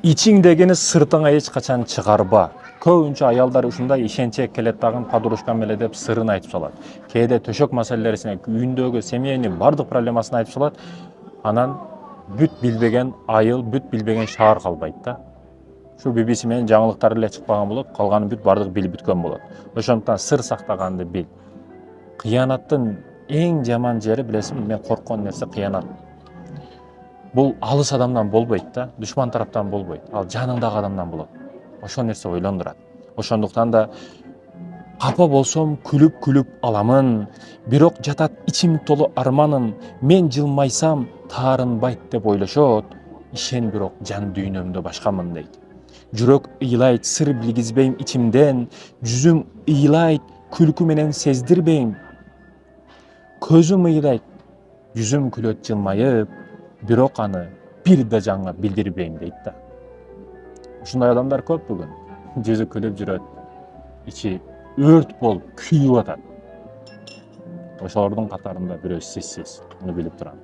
ичиңдегини сыртыңа эч качан чыгарба. Көбүнчө аялдар ушундай ишенче келет дагы подружкам эле деп сырын айтып салат. Кээде төшөк маселелерине, үйүндөгү семьянын бардык проблемасын айтып салат. Анан бүт билбеген айыл, бүт билбеген шаар калбайт да. Şu BBC менен жаңылыктар эле чыкпаган болот, калганы бүт бардыгы билип бүткөн болот. Ошондуктан сыр сактаганды бил. Кыянаттын эң жаман жери билесиңби, мен корккон нерсе кыянат. Бул алыс адамдан болбойт да, душман тараптан болбойт. Ал жаныңдагы адамдан болот. Ошол нерсе ойлондурат. Ошондуктан да капа болсом күлүп аламын, бирок жатат ичим толу арманым, мен жылмайсам таарынбайт деп ойлошот. Ишен бирок жан дүйнөмдө башкамын дейт. Жүрөк ыйлайт, сыр билгизбейм ичимден, жүзүм ыйлайт, күлкү менен сездирбейм. Көзүм ыйлайт, жүзүм күлөт жылмайып, бирок аны бир да жанга билдирбейм дейт да. Ушундай адамдар көп бүгүн. Жүзү күлүп жүрөт, ичи өрт болуп күйүп атат. Ошолордун катарында бирөө сизсиз, муну билип турам.